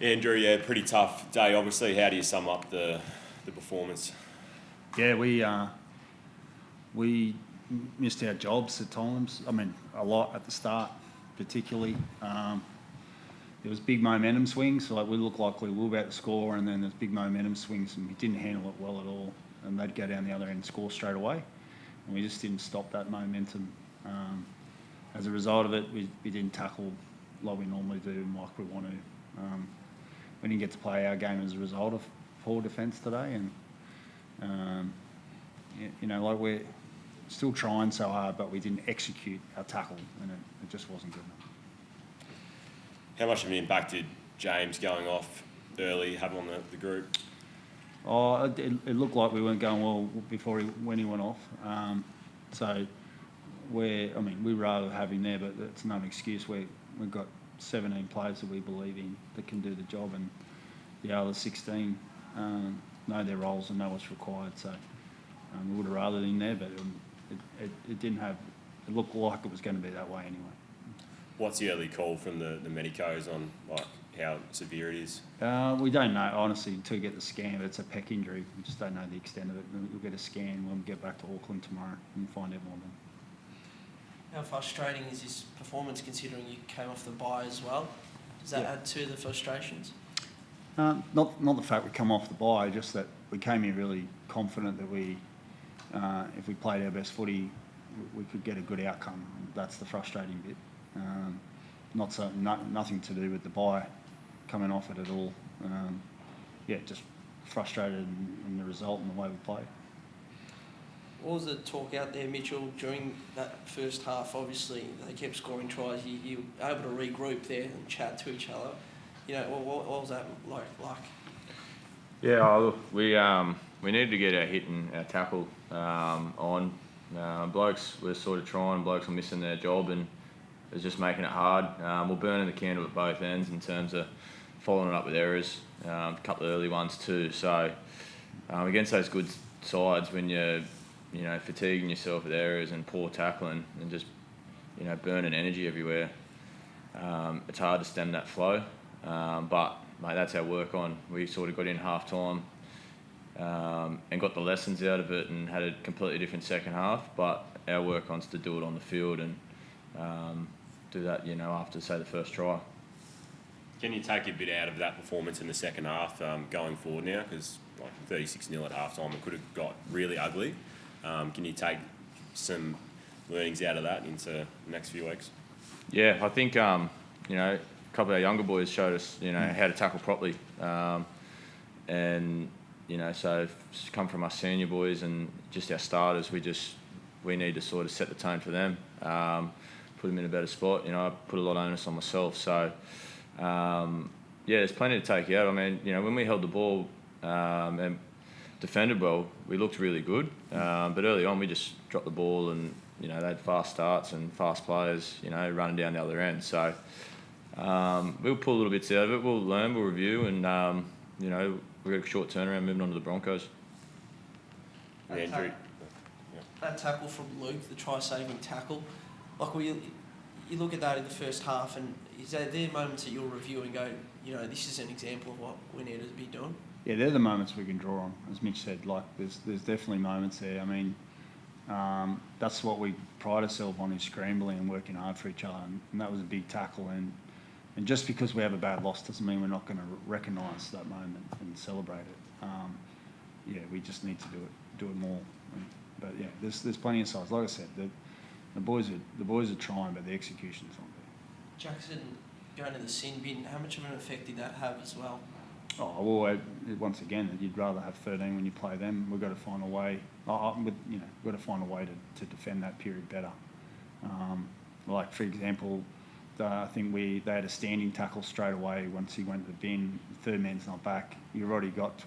Andrew, pretty tough day, obviously. How do you sum up the performance? Yeah, we missed our jobs at times. I mean, a lot at the start, particularly. There was big momentum swings, so we looked like we were about to score, and then there's big momentum swings, and we didn't handle it well at all. And they'd go down the other end and score straight away, and we just didn't stop that momentum. As a result of it, we didn't tackle like we normally do and like we want to. We didn't get to play our game as a result of poor defence today, and we're still trying so hard, but we didn't execute our tackle, and it just wasn't good enough. How much of an impact did James going off early have on the group? It looked like we weren't going well when he went off. We'd rather have him there, but it's not an excuse. We've got 17 players that we believe in that can do the job, and the other 16 know their roles and know what's required. So we would have rather him there, but it didn't have. It looked like it was going to be that way anyway. What's the early call from the medicos on how severe it is? We don't know, honestly, until we get the scan. But it's a pec injury. We just don't know the extent of it. We'll get a scan when we get back to Auckland tomorrow and find out more then. How frustrating is this performance considering you came off the bye as well? Does that add to the frustrations? Not the fact we come off the bye, just that we came here really confident that if we played our best footy, we could get a good outcome. That's the frustrating bit. Nothing to do with the bye coming off it at all. Just frustrated in the result and the way we played. What was the talk out there, Mitchell, during that first half? Obviously, they kept scoring tries. You were able to regroup there and chat to each other. What was that like? Yeah, we needed to get our hit and our tackle on. Blokes were sort of trying, blokes were missing their job, and it was just making it hard. We're burning the candle at both ends in terms of following it up with errors, a couple of early ones too. So against those good sides, when you're fatiguing yourself with errors and poor tackling and just burning energy everywhere, it's hard to stem that flow. But mate, that's our work on. We sort of got in half time and got the lessons out of it and had a completely different second half. But our work on's to do it on the field and do that, after, say, the first try. Can you take a bit out of that performance in the second half going forward now? Because 36-0 at half-time, it could have got really ugly. Can you take some learnings out of that into the next few weeks? Yeah, I think, a couple of our younger boys showed us, how to tackle properly. So it's come from our senior boys and just our starters. We need to sort of set the tone for them. Put them in a better spot. I put a lot of onus on myself. So, there's plenty to take out. I mean, when we held the ball and defended well, we looked really good. But early on, we just dropped the ball and, they had fast starts and fast players, running down the other end. So, we'll pull little bits out of it. We'll learn, we'll review, and, we've got a short turnaround moving on to the Broncos. Andrew. That tackle from Luke, the try-saving tackle, you look at that in the first half, and is there moments that you'll review and go, this is an example of what we need to be doing? Yeah, they're the moments we can draw on, as Mitch said. There's definitely moments there. I mean, that's what we pride ourselves on, is scrambling and working hard for each other, and that was a big tackle. And just because we have a bad loss doesn't mean we're not going to recognise that moment and celebrate it. We just need to do it more. But there's plenty of sides. Like I said, the boys are trying, but the execution's not there. Jackson going to the sin bin, how much of an effect did that have as well? Once again, you'd rather have 13 when you play them. We've got to find a way. We've got to find a way to defend that period better. For example, I think they had a standing tackle straight away once he went to the bin. The third man's not back. You already got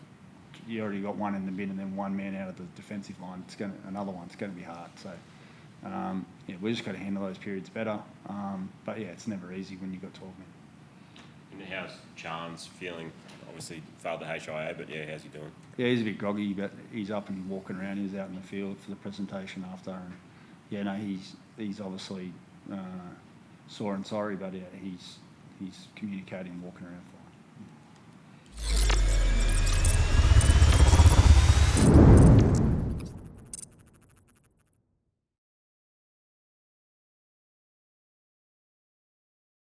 one in the bin and then one man out of the defensive line. Another one's going to be hard. So we just got to handle those periods better. But it's never easy when you've got 12 men. And how's Chance feeling? Obviously failed the HIA, but how's he doing? Yeah, he's a bit groggy, but he's up and walking around. He was out in the field for the presentation after, and he's obviously sore and sorry, but he's communicating, walking around for